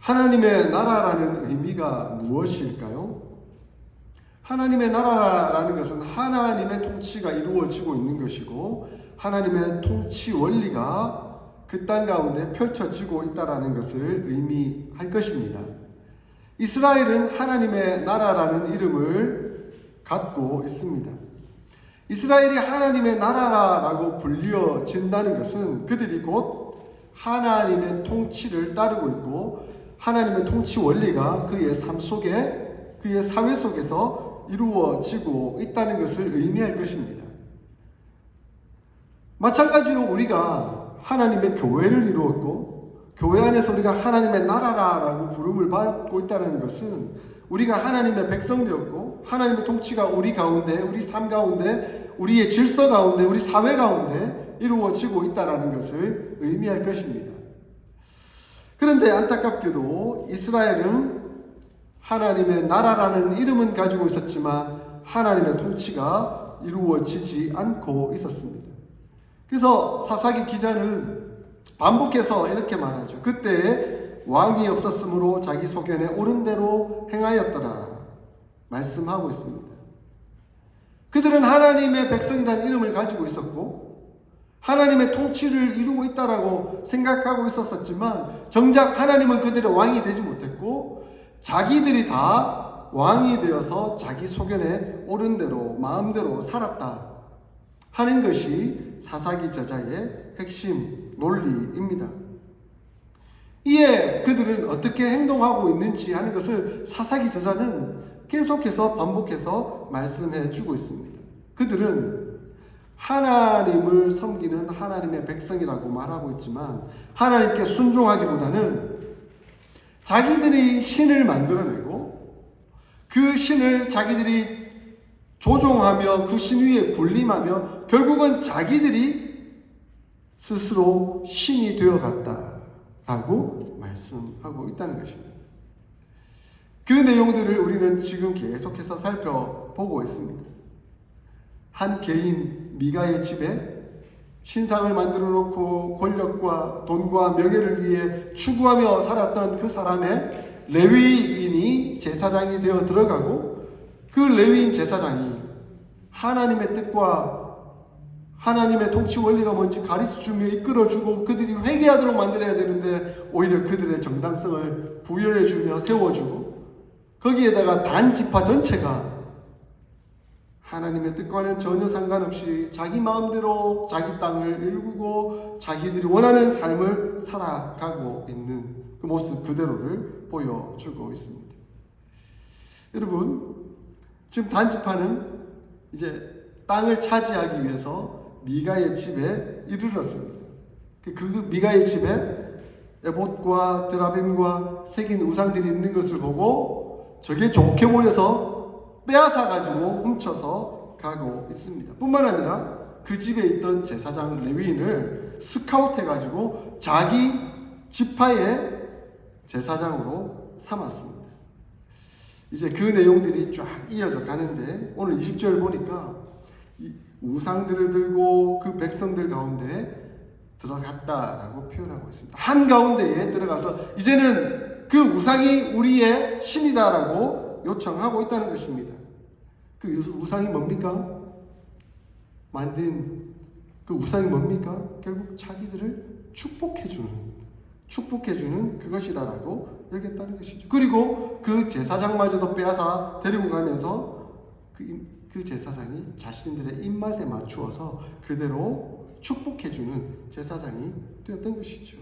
하나님의 나라라는 의미가 무엇일까요? 하나님의 나라라는 것은 하나님의 통치가 이루어지고 있는 것이고 하나님의 통치 원리가 그 땅 가운데 펼쳐지고 있다는 것을 의미할 것입니다. 이스라엘은 하나님의 나라라는 이름을 갖고 있습니다. 이스라엘이 하나님의 나라라고 불려진다는 것은 그들이 곧 하나님의 통치를 따르고 있고 하나님의 통치 원리가 그의 삶 속에, 그의 사회 속에서 이루어지고 있다는 것을 의미할 것입니다. 마찬가지로 우리가 하나님의 교회를 이루었고 교회 안에서 우리가 하나님의 나라라고 부름을 받고 있다는 것은 우리가 하나님의 백성 되었고 하나님의 통치가 우리 가운데, 우리 삶 가운데, 우리의 질서 가운데, 우리 사회 가운데 이루어지고 있다는 것을 의미할 것입니다. 그런데 안타깝게도 이스라엘은 하나님의 나라라는 이름은 가지고 있었지만 하나님의 통치가 이루어지지 않고 있었습니다. 그래서 사사기 기자는 반복해서 이렇게 말하죠. 그때 왕이 없었으므로 자기 소견에 옳은 대로 행하였더라 말씀하고 있습니다. 그들은 하나님의 백성이라는 이름을 가지고 있었고 하나님의 통치를 이루고 있다라고 생각하고 있었지만 정작 하나님은 그들의 왕이 되지 못했고 자기들이 다 왕이 되어서 자기 소견에 옳은 대로 마음대로 살았다 하는 것이 사사기 저자의 핵심 논리입니다. 이에 그들은 어떻게 행동하고 있는지 하는 것을 사사기 저자는 계속해서 반복해서 말씀해 주고 있습니다. 그들은 하나님을 섬기는 하나님의 백성이라고 말하고 있지만 하나님께 순종하기보다는 자기들이 신을 만들어내고 그 신을 자기들이 조종하며 그 신 위에 군림하며 결국은 자기들이 스스로 신이 되어갔다라고 말씀하고 있다는 것입니다. 그 내용들을 우리는 지금 계속해서 살펴보고 있습니다. 한 개인 미가의 집에 신상을 만들어 놓고 권력과 돈과 명예를 위해 추구하며 살았던 그 사람의 레위인이 제사장이 되어 들어가고 그 레위인 제사장이 하나님의 뜻과 하나님의 통치 원리가 뭔지 가르쳐주며 이끌어주고 그들이 회개하도록 만들어야 되는데 오히려 그들의 정당성을 부여해주며 세워주고 거기에다가 단 지파 전체가 하나님의 뜻과는 전혀 상관없이 자기 마음대로 자기 땅을 일구고 자기들이 원하는 삶을 살아가고 있는 그 모습 그대로를 보여주고 있습니다. 여러분, 지금 단지파는 이제 땅을 차지하기 위해서 미가의 집에 이르렀습니다. 그 미가의 집에 에봇과 드라빔과 새긴 우상들이 있는 것을 보고 저게 좋게 보여서 빼앗아가지고 훔쳐서 가고 있습니다. 뿐만 아니라 그 집에 있던 제사장 레위인을 스카우트해가지고 자기 지파의 제사장으로 삼았습니다. 이제 그 내용들이 쫙 이어져 가는데 오늘 20절 보니까 이 우상들을 들고 그 백성들 가운데 들어갔다라고 표현하고 있습니다. 한가운데에 들어가서 이제는 그 우상이 우리의 신이다라고 요청하고 있다는 것입니다. 그 우상이 뭡니까? 만든 그 우상이 뭡니까? 결국 자기들을 축복해주는 그것이다라고 여겼다는 것이죠. 그리고 그 제사장마저도 빼앗아 데리고 가면서 그 제사장이 자신들의 입맛에 맞추어서 그대로 축복해주는 제사장이 되었던 것이죠.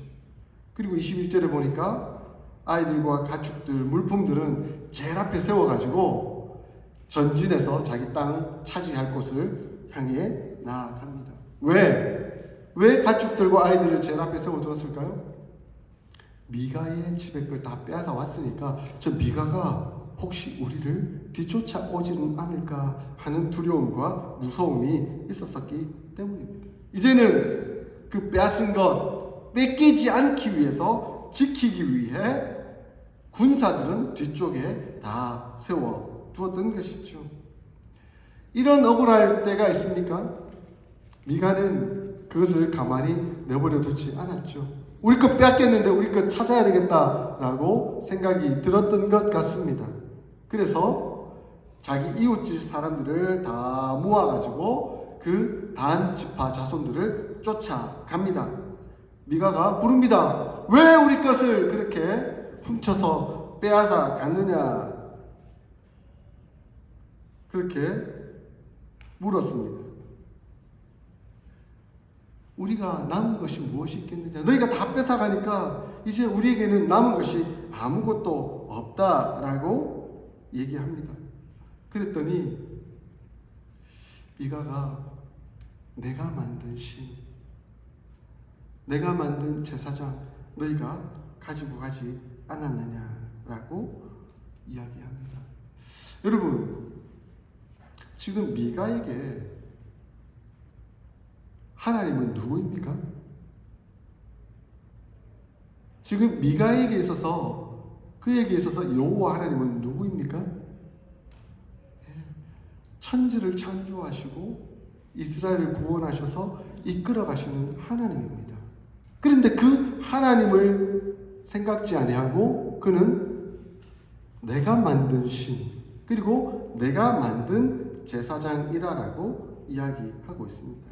그리고 21절에 보니까 아이들과 가축들, 물품들은 제일 앞에 세워가지고 전진해서 자기 땅 차지할 곳을 향해 나아갑니다. 왜 가축들과 아이들을 제일 앞에 세워두었을까요? 미가의 집에 걸 다 빼앗아 왔으니까 저 미가가 혹시 우리를 뒤쫓아 오지는 않을까 하는 두려움과 무서움이 있었기 때문입니다. 이제는 그 빼앗은 것 뺏기지 않기 위해서 지키기 위해 군사들은 뒤쪽에 다 세워두었던 것이죠. 이런 억울할 때가 있습니까? 미가는 그것을 가만히 내버려 두지 않았죠. 우리 것 빼앗겼는데 우리 것 찾아야 되겠다라고 생각이 들었던 것 같습니다. 그래서 자기 이웃집 사람들을 다 모아가지고 그 단 지파 자손들을 쫓아갑니다. 미가가 부릅니다. 왜 우리 것을 그렇게 훔쳐서 빼앗아 갔느냐? 그렇게 물었습니다. 우리가 남은 것이 무엇이 있겠느냐? 너희가 다 뺏어가니까 이제 우리에게는 남은 것이 아무것도 없다라고 얘기합니다. 그랬더니 미가가 내가 만든 신, 내가 만든 제사장 너희가 가지고 가지 않았느냐라고 이야기합니다. 여러분, 지금 미가에게 하나님은 누구입니까? 지금 미가에게 있어서, 그에게 있어서 여호와 하나님은 누구입니까? 천지를 창조하시고 이스라엘을 구원하셔서 이끌어 가시는 하나님입니다. 그런데 그 하나님을 생각지 아니하고 그는 내가 만든 신, 그리고 내가 만든 제사장이라고 이야기하고 있습니다.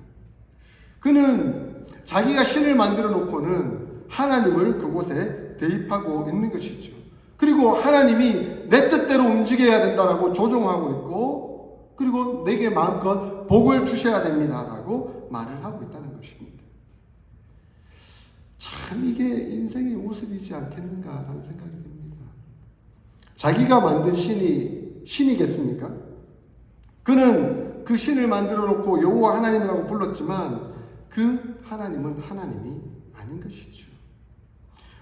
그는 자기가 신을 만들어 놓고는 하나님을 그곳에 대입하고 있는 것이죠. 그리고 하나님이 내 뜻대로 움직여야 된다라고 조종하고 있고, 그리고 내게 마음껏 복을 주셔야 됩니다라고 말을 하고 있다는 것입니다. 참 이게 인생의 모습이지 않겠는가라는 생각이 듭니다. 자기가 만든 신이 신이겠습니까? 그는 그 신을 만들어 놓고 여호와 하나님이라고 불렀지만 그 하나님은 하나님이 아닌 것이죠.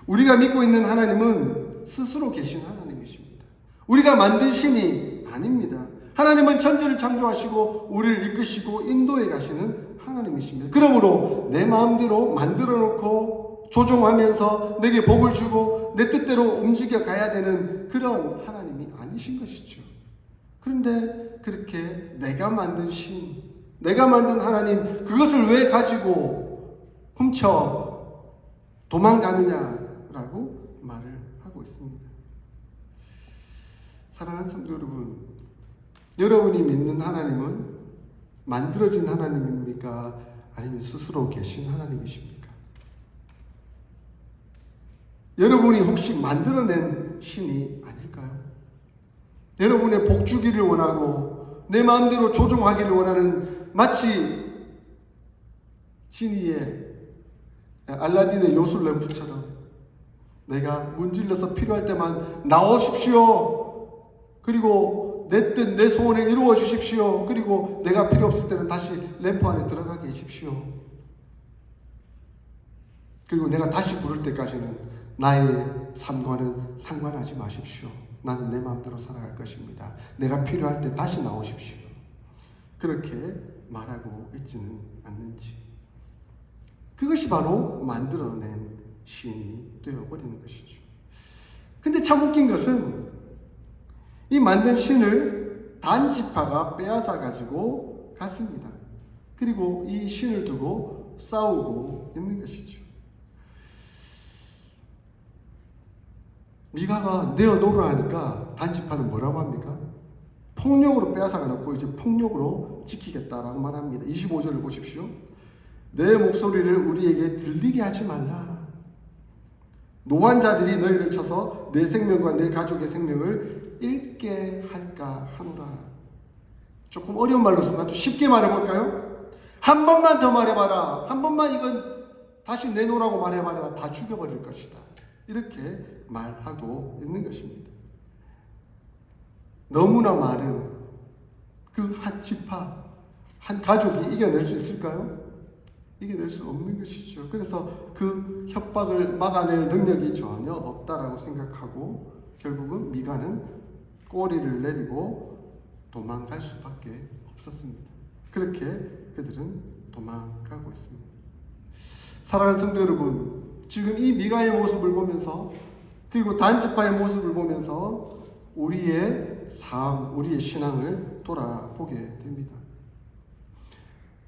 우리가 믿고 있는 하나님은 스스로 계신 하나님이십니다. 우리가 만든 신이 아닙니다. 하나님은 천지를 창조하시고 우리를 이끄시고 인도해 가시는 하나님이십니다. 그러므로 내 마음대로 만들어 놓고 조종하면서 내게 복을 주고 내 뜻대로 움직여 가야 되는 그런 하나님이 아니신 것이죠. 그런데 그렇게 내가 만든 신, 내가 만든 하나님, 그것을 왜 가지고 훔쳐 도망가느냐라고 말을 하고 있습니다. 사랑하는 성도 여러분, 여러분이 믿는 하나님은 만들어진 하나님입니까? 아니면 스스로 계신 하나님이십니까? 여러분이 혹시 만들어낸 신이 아닐까요? 여러분의 복 주기를 원하고 내 마음대로 조종하기를 원하는, 마치 지니의 알라딘의 요술램프처럼 내가 문질러서 필요할 때만 나오십시오. 그리고 내 뜻, 내 소원을 이루어 주십시오. 그리고 내가 필요 없을 때는 다시 램프 안에 들어가 계십시오. 그리고 내가 다시 부를 때까지는 나의 삶과는 상관하지 마십시오. 나는 내 마음대로 살아갈 것입니다. 내가 필요할 때 다시 나오십시오. 그렇게 말하고 있지는 않는지. 그것이 바로 만들어낸 신이 되어버리는 것이죠. 근데 참 웃긴 것은 이 만든 신을 단 지파가 빼앗아 가지고 갔습니다. 그리고 이 신을 두고 싸우고 있는 것이죠. 미가가 내어놓으라 하니까 단 지파는 뭐라고 합니까? 폭력으로 빼앗아가 놓고 이제 폭력으로 지키겠다라고 말합니다. 25절을 보십시오. 내 목소리를 우리에게 들리게 하지 말라. 노한 자들이 너희를 쳐서 내 생명과 내 가족의 생명을 잃게 할까 하노라. 조금 어려운 말로 쓰면 아주 쉽게 말해볼까요? 한 번만 더 말해봐라. 한 번만 이건 다시 내놓으라고 말해봐라. 다 죽여버릴 것이다. 이렇게 말하고 있는 것입니다. 너무나 많은 그 한 지파, 한 가족이 이겨낼 수 있을까요? 이겨낼 수 없는 것이죠. 그래서 그 협박을 막아낼 능력이 전혀 없다라고 생각하고 결국은 미가는 꼬리를 내리고 도망갈 수밖에 없었습니다. 그렇게 그들은 도망가고 있습니다. 사랑하는 성도 여러분, 지금 이 미가의 모습을 보면서, 그리고 단지파의 모습을 보면서 우리의 삶, 우리의 신앙을 돌아보게 됩니다.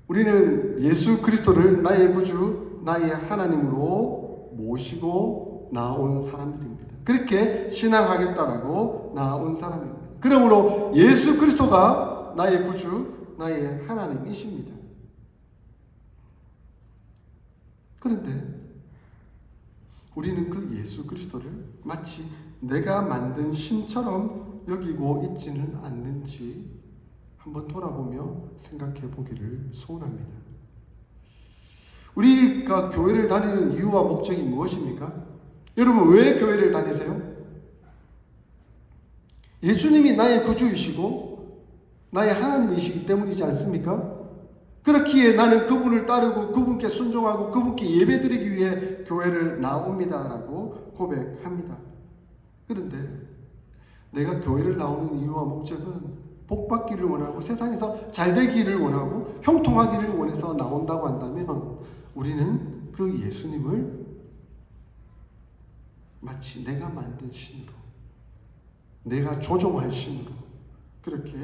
우리는 예수 그리스도를 나의 구주, 나의 하나님으로 모시고 나온 사람들입니다. 그렇게 신앙하겠다라고 나온 사람입니다. 그러므로 예수 그리스도가 나의 구주, 나의 하나님이십니다. 그런데 우리는 그 예수 그리스도를 마치 내가 만든 신처럼 여기고 있지는 않는지 한번 돌아보며 생각해 보기를 소원합니다. 우리가 교회를 다니는 이유와 목적이 무엇입니까? 여러분, 왜 교회를 다니세요? 예수님이 나의 구주이시고 나의 하나님이시기 때문이지 않습니까? 그렇기에 나는 그분을 따르고 그분께 순종하고 그분께 예배드리기 위해 교회를 나옵니다라고 고백합니다. 그런데 내가 교회를 나오는 이유와 목적은 복받기를 원하고 세상에서 잘되기를 원하고 형통하기를 원해서 나온다고 한다면 우리는 그 예수님을 마치 내가 만든 신으로, 내가 조종할 신으로 그렇게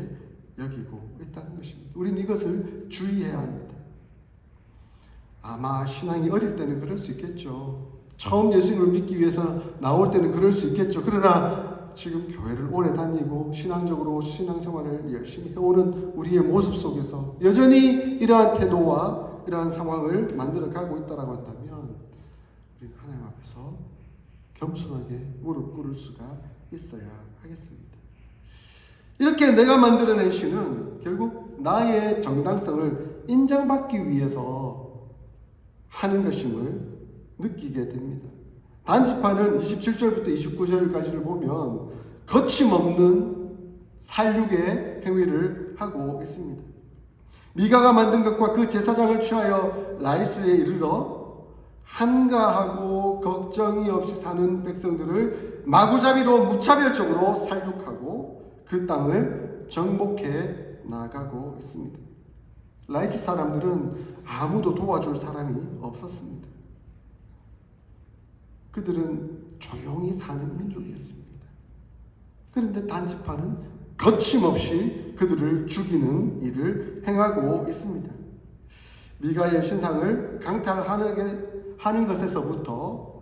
여기고 있다는 것입니다. 우리는 이것을 주의해야 합니다. 아마 신앙이 어릴 때는 그럴 수 있겠죠. 처음 예수님을 믿기 위해서 나올 때는 그럴 수 있겠죠. 그러나 지금 교회를 오래 다니고 신앙적으로 신앙생활을 열심히 해오는 우리의 모습 속에서 여전히 이러한 태도와 이러한 상황을 만들어가고 있다고 한다면 우리는 하나님 앞에서 겸손하게 무릎 꿇을 수가 있어야 하겠습니다. 이렇게 내가 만들어낸 신은 결국 나의 정당성을 인정받기 위해서 하는 것임을 느끼게 됩니다. 단지파는 27절부터 29절까지를 보면 거침없는 살육의 행위를 하고 있습니다. 미가가 만든 것과 그 제사장을 취하여 라이스에 이르러 한가하고 걱정이 없이 사는 백성들을 마구잡이로 무차별적으로 살육하고 그 땅을 정복해 나가고 있습니다. 라이스 사람들은 아무도 도와줄 사람이 없었습니다. 그들은 조용히 사는 민족이었습니다. 그런데 단지파는 거침없이 그들을 죽이는 일을 행하고 있습니다. 미가의 신상을 강탈하는 것에서부터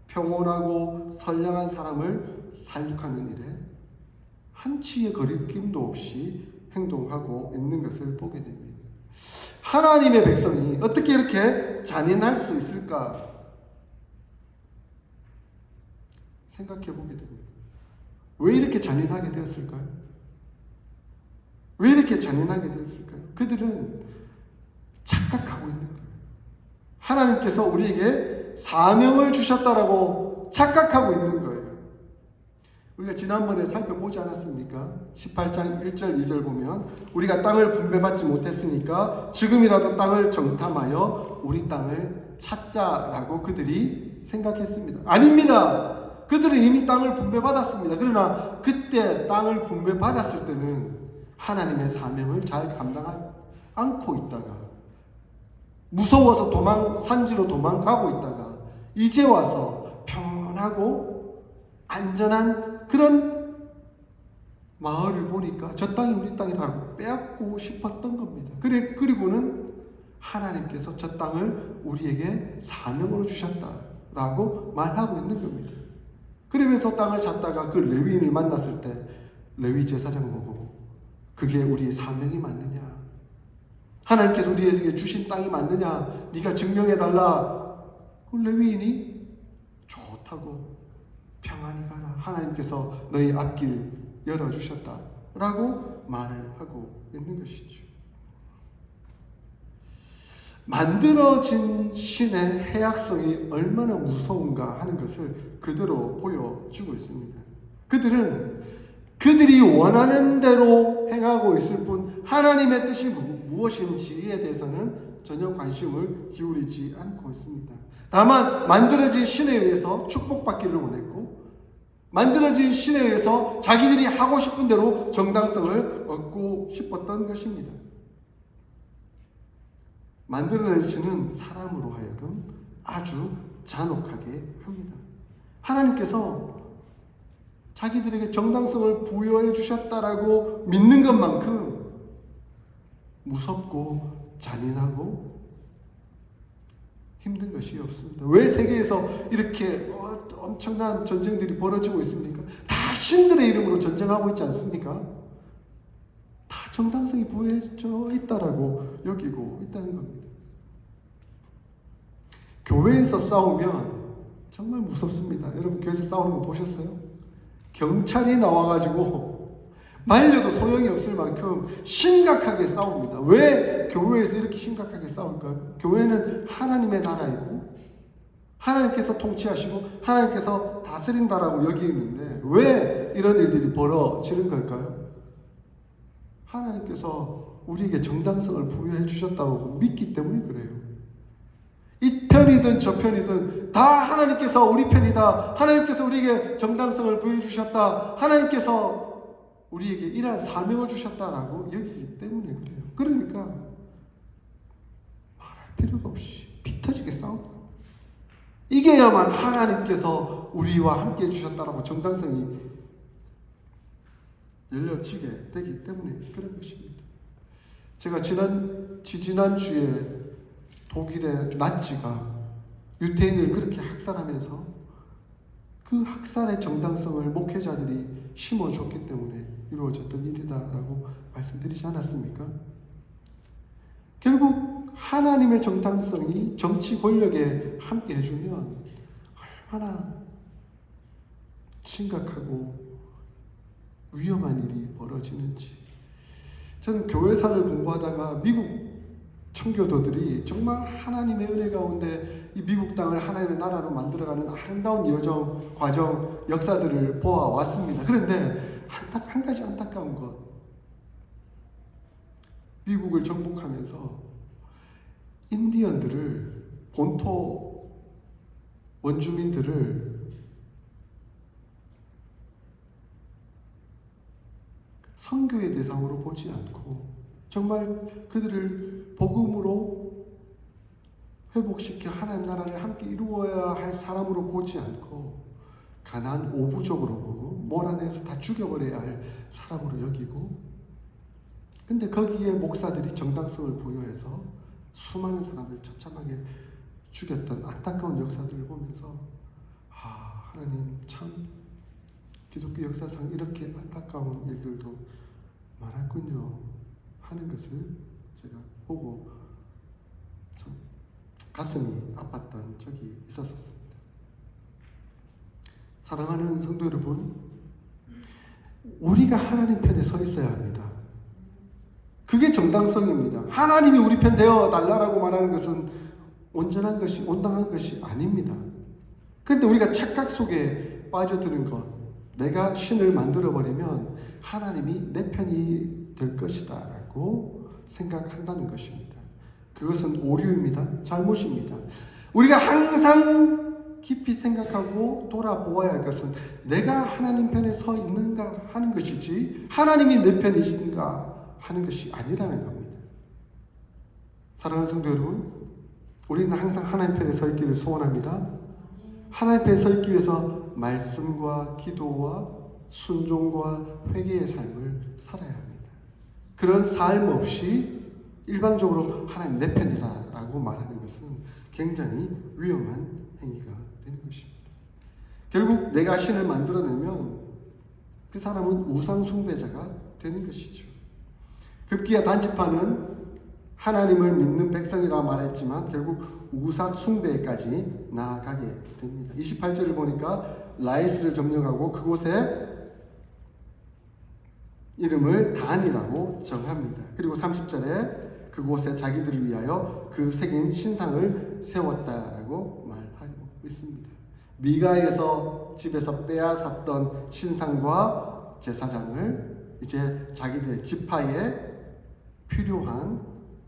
평온하고 선량한 사람을 살육하는 일에 한치의 거리낌도 없이 행동하고 있는 것을 보게 됩니다. 하나님의 백성이 어떻게 이렇게 잔인할 수 있을까 생각해 보게 됩니다. 왜 이렇게 잔인하게 되었을까요? 왜 이렇게 잔인하게 되었을까요? 그들은 착각하고 있는 거예요. 하나님께서 우리에게 사명을 주셨다라고 착각하고 있는 거예요. 우리가 지난번에 살펴보지 않았습니까? 18장 1절 2절 보면 우리가 땅을 분배받지 못했으니까 지금이라도 땅을 정탐하여 우리 땅을 찾자라고 그들이 생각했습니다. 아닙니다. 그들은 이미 땅을 분배받았습니다. 그러나 그때 땅을 분배받았을 때는 하나님의 사명을 잘 감당하지 않고 있다가 무서워서 산지로 도망가고 있다가 이제 와서 평온하고 안전한 그런 마을을 보니까 저 땅이 우리 땅이라고 빼앗고 싶었던 겁니다. 그리고는 하나님께서 저 땅을 우리에게 사명으로 주셨다라고 말하고 있는 겁니다. 그러면서 땅을 찾다가 그 레위인을 만났을 때 레위 제사장 보고 그게 우리의 사명이 맞느냐? 하나님께서 우리에게 주신 땅이 맞느냐? 네가 증명해달라. 그 레위인이 좋다고 평안히 가라. 하나님께서 너희 앞길 열어주셨다. 라고 말을 하고 있는 것이죠. 만들어진 신의 해악성이 얼마나 무서운가 하는 것을 그대로 보여주고 있습니다. 그들은 그들이 원하는 대로 행하고 있을 뿐 하나님의 뜻이 무엇인지에 대해서는 전혀 관심을 기울이지 않고 있습니다. 다만 만들어진 신에 의해서 축복받기를 원했고 만들어진 신에 의해서 자기들이 하고 싶은 대로 정당성을 얻고 싶었던 것입니다. 만들어낸 신은 사람으로 하여금 아주 잔혹하게 합니다. 하나님께서 자기들에게 정당성을 부여해 주셨다라고 믿는 것만큼 무섭고 잔인하고 힘든 것이 없습니다. 왜 세계에서 이렇게 엄청난 전쟁들이 벌어지고 있습니까? 다 신들의 이름으로 전쟁하고 있지 않습니까? 다 정당성이 부여해져 있다라고 여기고 있다는 겁니다. 교회에서 싸우면 정말 무섭습니다. 여러분 교회에서 싸우는 거 보셨어요? 경찰이 나와가지고 말려도 소용이 없을 만큼 심각하게 싸웁니다. 왜 교회에서 이렇게 심각하게 싸울까요? 교회는 하나님의 나라이고 하나님께서 통치하시고 하나님께서 다스린다라고 여기는데 왜 이런 일들이 벌어지는 걸까요? 하나님께서 우리에게 정당성을 부여해 주셨다고 믿기 때문에 그래요. 이 편이든 저 편이든 다 하나님께서 우리 편이다. 하나님께서 우리에게 정당성을 부여해 주셨다. 하나님께서 우리에게 이러한 사명을 주셨다라고 여기기 때문에 그래요. 그러니까 말할 필요가 없이 피 터지게 싸운다. 이게야만 하나님께서 우리와 함께 해주셨다라고 정당성이 열려지게 되기 때문에 그런 것입니다. 제가 지난주에 독일의 나치가 유태인을 그렇게 학살하면서 그 학살의 정당성을 목회자들이 심어줬기 때문에 이루어졌던 일이다라고 말씀드리지 않았습니까? 결국 하나님의 정당성이 정치 권력에 함께 해주면 얼마나 심각하고 위험한 일이 벌어지는지. 저는 교회사를 공부하다가 미국 청교도들이 정말 하나님의 은혜 가운데 이 미국 땅을 하나님의 나라로 만들어가는 아름다운 여정, 과정, 역사들을 보아왔습니다. 그런데 한 가지 안타까운 것. 미국을 정복하면서 인디언들을, 본토 원주민들을 선교의 대상으로 보지 않고 정말 그들을 복음으로 회복시켜 하나님 나라를 함께 이루어야 할 사람으로 보지 않고 가난 오부족으로 보고 몰아내서 다 죽여버려야 할 사람으로 여기고, 근데 거기에 목사들이 정당성을 부여해서 수많은 사람을 처참하게 죽였던 안타까운 역사들을 보면서 하나님 참 기독교 역사상 이렇게 안타까운 일들도 많았군요 하는 것을 제가 보고 참 가슴이 아팠던 적이 있었습니다. 사랑하는 성도 여러분, 우리가 하나님 편에 서 있어야 합니다. 그게 정당성입니다. 하나님이 우리 편 되어 달라라고 말하는 것은 온전한 것이, 온당한 것이 아닙니다. 그런데 우리가 착각 속에 빠져드는 것, 내가 신을 만들어버리면 하나님이 내 편이 될 것이다 라고 생각한다는 것입니다. 그것은 오류입니다. 잘못입니다. 우리가 항상 깊이 생각하고 돌아보아야 할 것은 내가 하나님 편에 서 있는가 하는 것이지 하나님이 내 편이신가 하는 것이 아니라는 겁니다. 사랑하는 성도 여러분, 우리는 항상 하나님 편에 서 있기를 소원합니다. 하나님 편에 서 있기 위해서 말씀과 기도와 순종과 회개의 삶을 살아야 합니다. 그런 삶 없이 일방적으로 하나님 내 편이라고 말하는 것은 굉장히 위험한 행위가 되는 것입니다. 결국 내가 신을 만들어내면 그 사람은 우상 숭배자가 되는 것이죠. 급기야 단지파는 하나님을 믿는 백성이라 말했지만 결국 우상 숭배까지 나아가게 됩니다. 28절을 보니까 라이스를 점령하고 그곳에 이름을 단이라고 정합니다. 그리고 30절에 그곳에 자기들을 위하여 그 새긴 신상을 세웠다라고 말하고 있습니다. 미가에서 집에서 빼앗았던 신상과 제사장을 이제 자기들의 지파에 필요한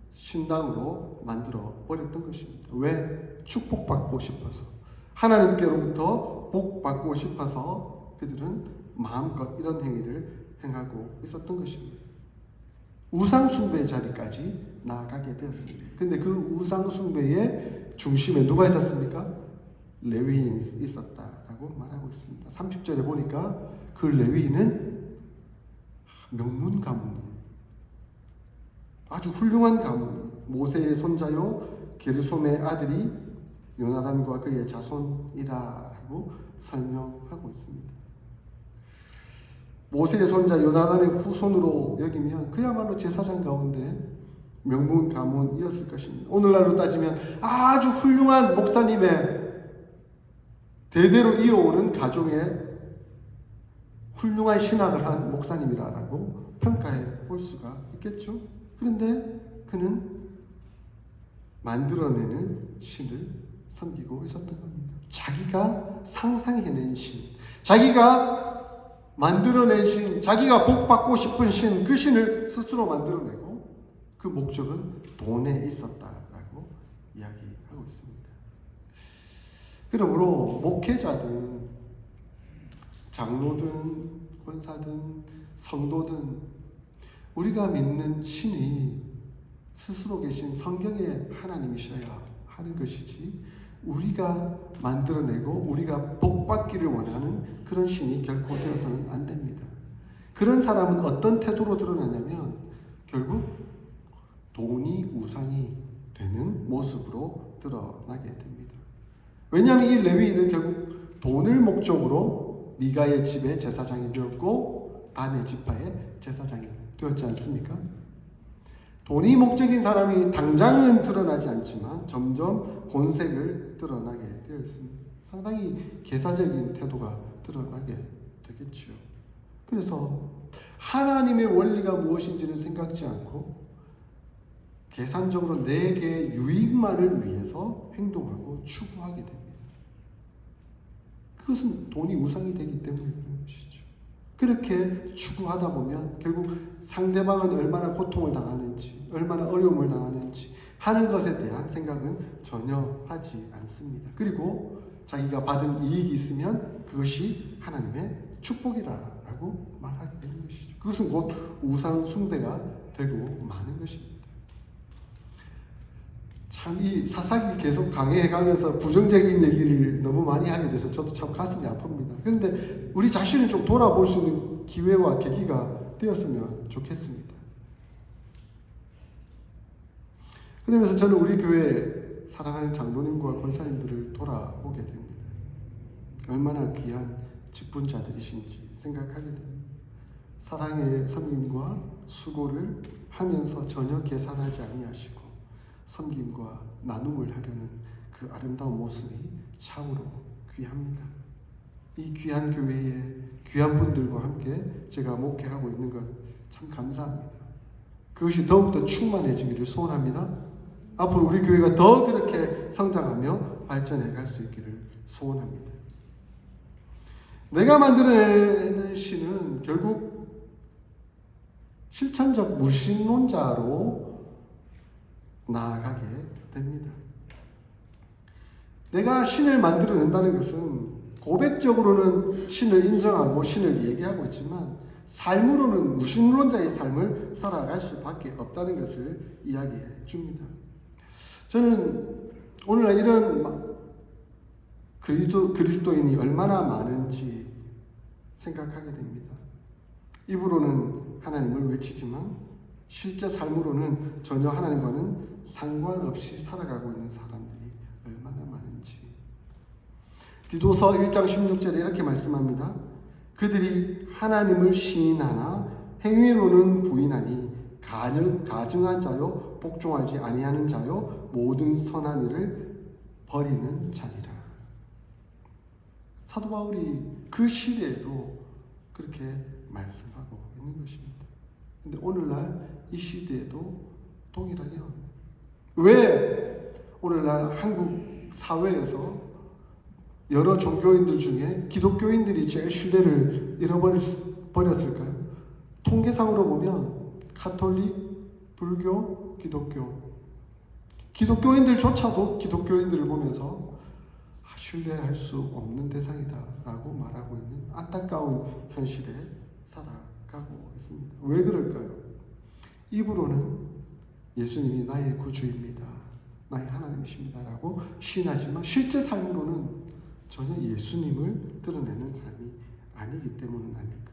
신당으로 만들어 버렸던 것입니다. 왜? 축복받고 싶어서, 하나님께로부터 복받고 싶어서 그들은 마음껏 이런 행위를 행하고 있었던 것입니다. 우상숭배의 자리까지 나아가게 되었습니다. 근데 그 우상숭배의 중심에 누가 있었습니까? 레위인이 있었다라고 말하고 있습니다. 30절에 보니까 그 레위인은 명문 가문이에요. 아주 훌륭한 가문, 모세의 손자요 게르솜의 아들이 요나단과 그의 자손이라고 설명하고 있습니다. 모세의 손자 요나단의 후손으로 여기면 그야말로 제사장 가운데 명문 가문이었을 것입니다. 오늘날로 따지면 아주 훌륭한 목사님의 대대로 이어오는 가정의 훌륭한 신학을 한 목사님이라고 평가해 볼 수가 있겠죠. 그런데 그는 만들어내는 신을 섬기고 있었던 겁니다. 자기가 상상해낸 신, 자기가 만들어낸 신, 자기가 복받고 싶은 신, 그 신을 스스로 만들어내고 그 목적은 돈에 있었다라고 이야기하고 있습니다. 그러므로 목회자든 장로든 권사든 성도든 우리가 믿는 신이 스스로 계신 성경의 하나님이셔야 하는 것이지, 우리가 만들어내고 우리가 복받기를 원하는 그런 신이 결코 되어서는 안 됩니다. 그런 사람은 어떤 태도로 드러나냐면 결국 돈이 우상이 되는 모습으로 드러나게 됩니다. 왜냐하면 이 레위인은 결국 돈을 목적으로 미가의 집의 제사장이 되었고 단의 지파의 제사장이 되었지 않습니까? 돈이 목적인 사람이 당장은 드러나지 않지만 점점 본색을 드러나게 되어 있습니다. 상당히 계사적인 태도가 드러나게 되겠죠. 그래서 하나님의 원리가 무엇인지는 생각지 않고 계산적으로 내게 유익만을 위해서 행동하고 추구하게 됩니다. 그것은 돈이 우상이 되기 때문에 그런 것이죠. 그렇게 추구하다 보면 결국 상대방은 얼마나 고통을 당하는지, 얼마나 어려움을 당하는지 하는 것에 대한 생각은 전혀 하지 않습니다. 그리고 자기가 받은 이익이 있으면 그것이 하나님의 축복이라고 말하게 되는 것이죠. 그것은 곧 우상 숭배가 되고 마는 것입니다. 참 이 사사기 계속 강해가면서 부정적인 얘기를 너무 많이 하게 돼서 저도 참 가슴이 아픕니다. 그런데 우리 자신을 좀 돌아볼 수 있는 기회와 계기가 되었으면 좋겠습니다. 그러면서 저는 우리 교회 사랑하는 장로님과 권사님들을 돌아보게 됩니다. 얼마나 귀한 직분자들이신지 생각하게 됩니다. 사랑의 섬김과 수고를 하면서 전혀 계산하지 아니하시고 섬김과 나눔을 하려는 그 아름다운 모습이 참으로 귀합니다. 이 귀한 교회에 귀한 분들과 함께 제가 목회하고 있는 것 참 감사합니다. 그것이 더욱더 충만해지기를 소원합니다. 앞으로 우리 교회가 더 그렇게 성장하며 발전해 갈 수 있기를 소원합니다. 내가 만들어내는 신은 결국 실천적 무신론자로 나아가게 됩니다. 내가 신을 만들어낸다는 것은 고백적으로는 신을 인정하고 신을 얘기하고 있지만 삶으로는 무신론자의 삶을 살아갈 수밖에 없다는 것을 이야기해 줍니다. 저는 오늘날 이런 그리스도인이 얼마나 많은지 생각하게 됩니다. 입으로는 하나님을 외치지만 실제 삶으로는 전혀 하나님과는 상관없이 살아가고 있는 사람들이 얼마나 많은지. 디도서 1장 16절에 이렇게 말씀합니다. 그들이 하나님을 시인하나 행위로는 부인하니 가증한 자요 복종하지 아니하는 자요 모든 선한 일을 버리는 자니라. 사도 바울이 그 시대에도 그렇게 말씀하고 있는 것입니다. 근데 오늘날 이 시대에도 동일하게 합니다. 왜 오늘날 한국 사회에서 여러 종교인들 중에 기독교인들이 제일 신뢰를 잃어버렸을까요? 통계상으로 보면 카톨릭, 불교, 기독교인들조차도 기독교인들을 보면서 신뢰할 수 없는 대상이다 라고 말하고 있는 안타까운 현실에 살아가고 있습니다. 왜 그럴까요? 입으로는 예수님이 나의 구주입니다, 나의 하나님이십니다 라고 시인하지만 실제 삶으로는 전혀 예수님을 드러내는 삶이 아니기 때문은 아닐까.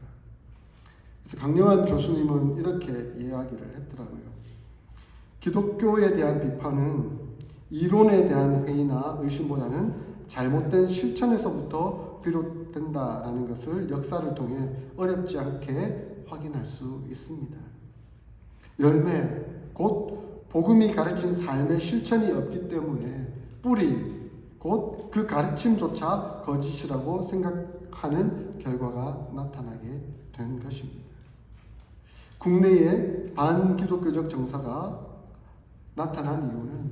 그래서 강영환 교수님은 이렇게 이야기를 했더라고요. 기독교에 대한 비판은 이론에 대한 회의나 의심보다는 잘못된 실천에서부터 비롯된다라는 것을 역사를 통해 어렵지 않게 확인할 수 있습니다. 열매, 곧 복음이 가르친 삶의 실천이 없기 때문에 뿌리, 곧 그 가르침조차 거짓이라고 생각하는 결과가 나타나게 된 것입니다. 국내에 반기독교적 정사가 나타난 이유는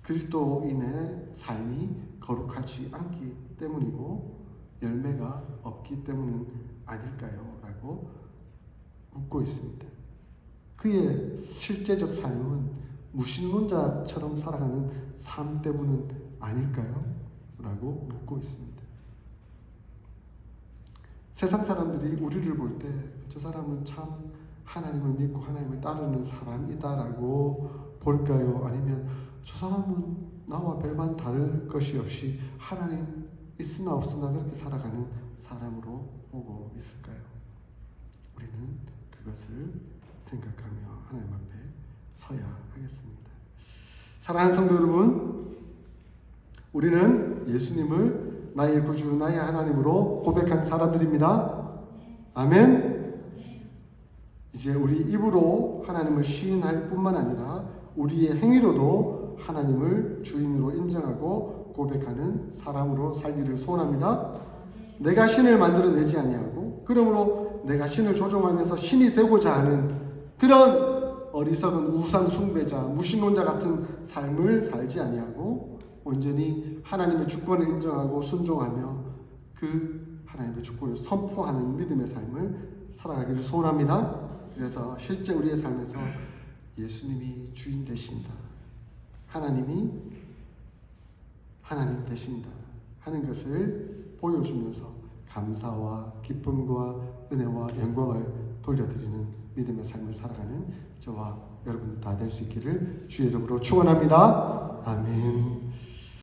그리스도인의 삶이 거룩하지 않기 때문이고 열매가 없기 때문은 아닐까요? 라고 묻고 있습니다. 그의 실제적 삶은 무신론자처럼 살아가는 삶 때문은 아닐까요? 라고 묻고 있습니다. 세상 사람들이 우리를 볼 때 저 사람은 참 하나님을 믿고 하나님을 따르는 사람이다라고 볼까요? 아니면 저 사람은 나와 별반 다를 것이 없이 하나님 있으나 없으나 그렇게 살아가는 사람으로 보고 있을까요? 우리는 그것을 생각하며 하나님 앞에 서야 하겠습니다. 사랑하는 성도 여러분, 우리는 예수님을 나의 구주, 나의 하나님으로 고백한 사람들입니다. 아멘. 이제 우리 입으로 하나님을 시인할 뿐만 아니라 우리의 행위로도 하나님을 주인으로 인정하고 고백하는 사람으로 살기를 소원합니다. 내가 신을 만들어내지 아니하고 그러므로 내가 신을 조종하면서 신이 되고자 하는 그런 어리석은 우상 숭배자, 무신론자 같은 삶을 살지 아니하고 온전히 하나님의 주권을 인정하고 순종하며 그 하나님의 주권을 선포하는 믿음의 삶을 살아가기를 소원합니다. 그래서 실제 우리의 삶에서 예수님이 주인 되신다, 하나님이 하나님 되신다 하는 것을 보여주면서 감사와 기쁨과 은혜와 영광을 돌려드리는 믿음의 삶을 살아가는 저와 여러분들 다 될 수 있기를 주의 이름으로 축원합니다. 아멘.